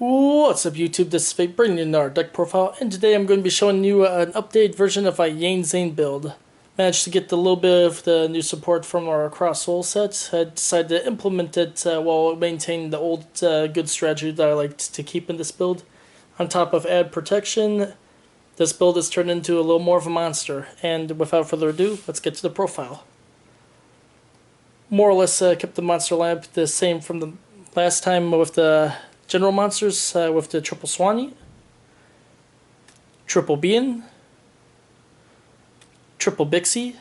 What's up YouTube, this is Fate bringing in our deck profile, and today I'm going to be showing you an updated version of my Zing build. Managed to get a little bit of the new support from our Cross Soul set. I decided to implement it while maintaining the old good strategy that I liked to keep in this build. On top of add protection, this build has turned into a little more of a monster, and without further ado, let's get to the profile. More or less kept the monster lineup the same from the last time with the general monsters with the triple Suanni, triple Bean, triple Bixi,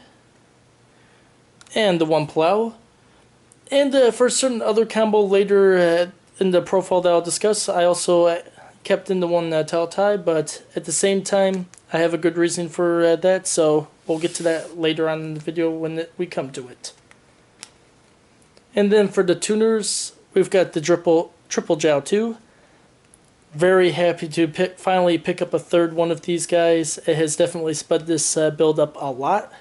and the one Pulao. And for a certain other combo later in the profile that I'll discuss, I also kept in the one Taltai, but at the same time, I have a good reason for that, so we'll get to that later on in the video when we come to it. And then for the tuners, we've got the triple Jiaotu. Very happy to finally pick up a third one of these guys. It has definitely sped this build up a lot.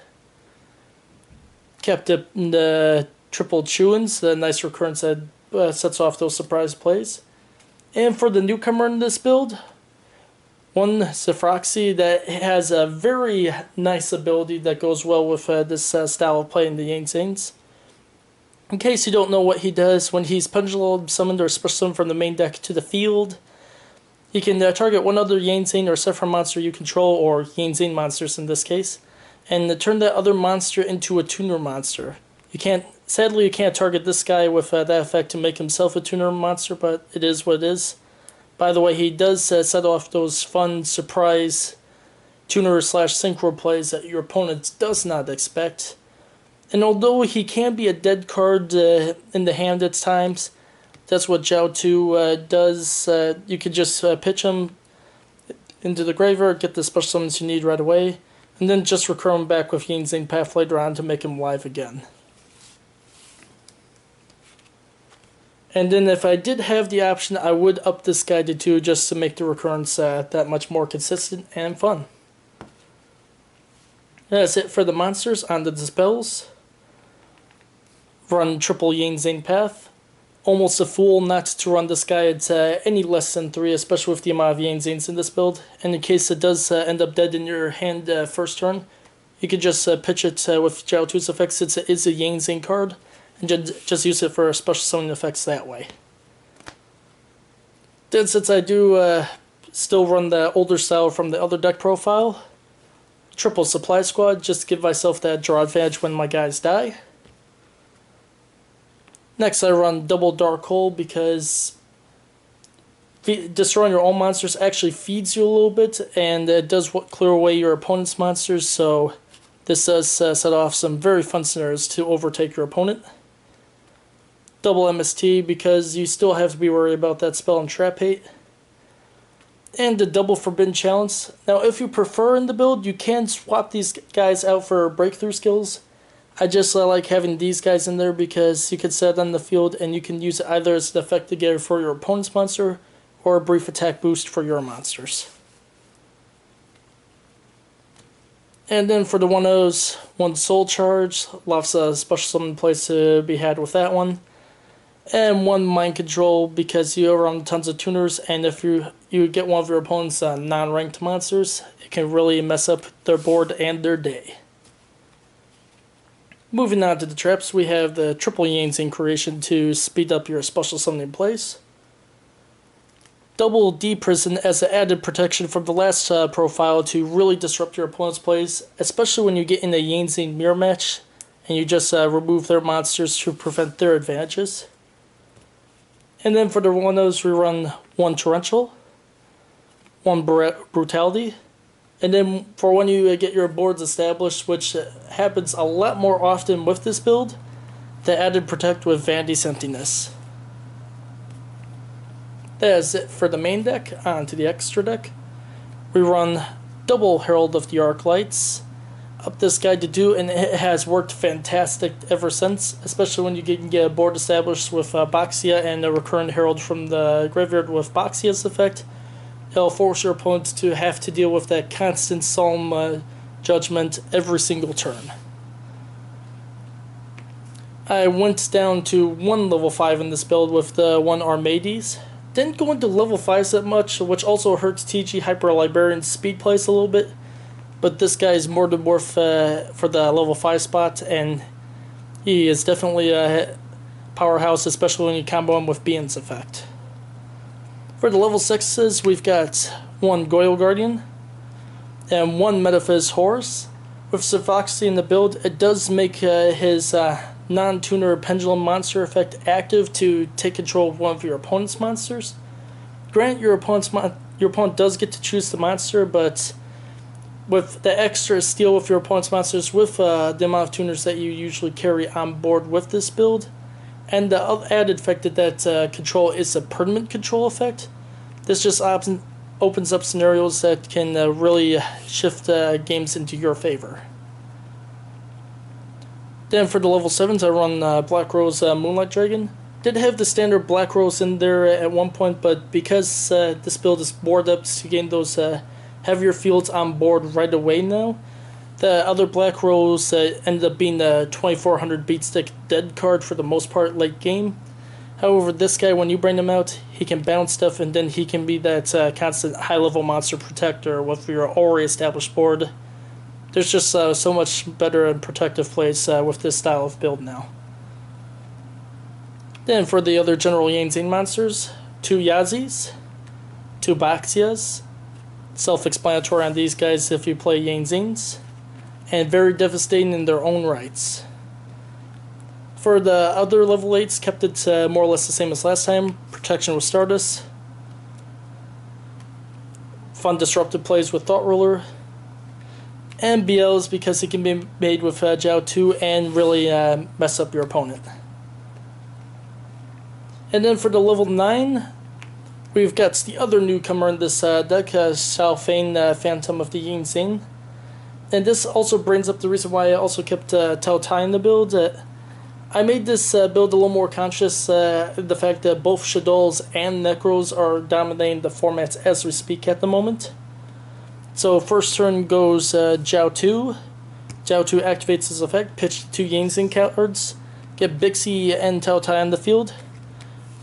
Kept up in the triple Chiwens, the nice recurrence that sets off those surprise plays. And for the newcomer in this build, one Zifroxy that has a very nice ability that goes well with this style of play in the Zings. In case you don't know what he does, when he's pendulum summoned or special summoned from the main deck to the field, he can target one other Zing or Sephiroth monster you control, or Zing monsters in this case, and turn that other monster into a tuner monster. Sadly, you can't target this guy with that effect to make himself a tuner monster, but it is what it is. By the way, he does set off those fun surprise tuner / synchro plays that your opponent does not expect. And although he can be a dead card in the hand at times, that's what Jiaotu does. You could just pitch him into the graveyard, get the special summons you need right away, and then just recur him back with Zing Path later on to make him live again. And then if I did have the option, I would up this guy to 2 just to make the recurrence that much more consistent and fun. That's it for the monsters. On to the spells. Run triple Zing Path. Almost a fool not to run this guy at any less than 3, especially with the amount of Zings in this build. And in case it does end up dead in your hand first turn, you could just pitch it with Jiaotu's effects since it is a Zing card, and just use it for special summoning effects that way. Then since I do still run the older style from the other deck profile, triple Supply Squad, just to give myself that draw advantage when my guys die. Next I run double Dark Hole because destroying your own monsters actually feeds you a little bit, and it does clear away your opponent's monsters, so this does set off some very fun scenarios to overtake your opponent. Double MST because you still have to be worried about that spell and trap hate. And the double Forbidden Challenge. Now if you prefer in the build, you can swap these guys out for breakthrough skills. I just like having these guys in there because you can set it on the field and you can use it either as an effect to get for your opponent's monster or a brief attack boost for your monsters. And then for the 1-0s, one Soul Charge, lots of special summon plays to be had with that one. And one Mind Control because you run tons of tuners, and if you get one of your opponent's non-ranked monsters, it can really mess up their board and their day. Moving on to the traps, we have the triple Zing creation to speed up your special summoning plays. Double D-Prison as an added protection from the last profile to really disrupt your opponent's plays, especially when you get in a Zing mirror match and you just remove their monsters to prevent their advantages. And then for the 1-0s, we run one Torrential, one Brutality, and then for when you get your boards established, which happens a lot more often with this build, the added Protect with Vanity's Emptiness. That is it for the main deck. On to the extra deck. We run double Herald of the Archetypes. Up this guy to 2, and it has worked fantastic ever since, especially when you can get a board established with Boxia and a recurrent Herald from the graveyard with Boxia's effect. It'll force your opponent to have to deal with that constant Solemn Judgment every single turn. I went down to one level 5 in this build with the one Armades. Didn't go into level 5s that much, which also hurts TG Hyper Librarian's speed place a little bit. But this guy is more than worth for the level 5 spot, and he is definitely a powerhouse, especially when you combo him with Bean's effect. For the level 6s, we've got one Goyle Guardian and one Metaphys Horse. With Sephoxy in the build, it does make his non-tuner pendulum monster effect active to take control of one of your opponent's monsters. Granted, your opponent does get to choose the monster, but with the extra steal with your opponent's monsters, with the amount of tuners that you usually carry on board with this build, and the added fact that control is a permanent control effect, this just opens up scenarios that can really shift games into your favor. Then for the level 7s, I run Black Rose Moonlight Dragon. Did have the standard Black Rose in there at one point, but because this build is board up to gain those heavier fields on board right away now, the other Black Rose ended up being the 2400 Beatstick dead card for the most part late game. However, this guy, when you bring him out, he can bounce stuff, and then he can be that constant high-level monster protector with your already established board. There's just so much better and protective plays with this style of build now. Then for the other general Yang Zing monsters, 2 Yazis, 2 Baxias. Self-explanatory on these guys if you play Yang Zings, and very devastating in their own rights. For the other level 8s, kept it more or less the same as last time. Protection with Stardust. Fun disruptive plays with Thought Ruler. And BLs because it can be made with Jiaotu and really mess up your opponent. And then for the level 9, we've got the other newcomer in this deck, Xiao Fein, Phantom of the Yin Zing. And this also brings up the reason why I also kept Tao Tai in the build. I made this build a little more conscious, the fact that both Shadows and Necros are dominating the formats as we speak at the moment. So first turn goes Jiaotu. Jiaotu activates his effect, pitch 2 Yang Zing cards, get Bixi and Tao Tai on the field,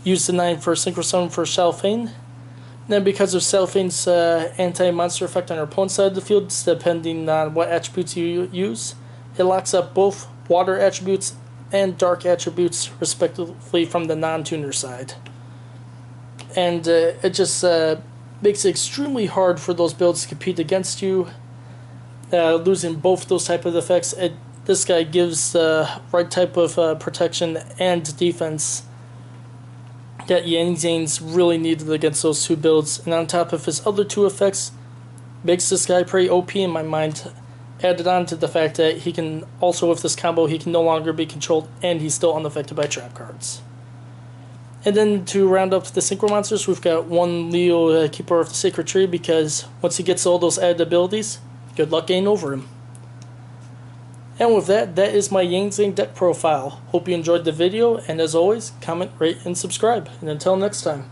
use the 9 for Synchro Summon for Xiao Fein. Then because of Xiao Fein's anti-monster effect on your opponent's side of the field, depending on what attributes you use, it locks up both water attributes and dark attributes respectively from the non-tuner side. And it just makes it extremely hard for those builds to compete against you. Losing both those type of effects, this guy gives the right type of protection and defense that Yang Zing's really needed against those 2 builds, and on top of his other 2 effects, makes this guy pretty OP in my mind. Added on to the fact that he can also, with this combo, he can no longer be controlled, and he's still unaffected by trap cards. And then to round up the Synchro monsters, we've got one Leo, Keeper of the Sacred Tree, because once he gets all those added abilities, good luck getting over him. And with that, that is my Yang Zing deck profile. Hope you enjoyed the video, and as always, comment, rate, and subscribe. And until next time.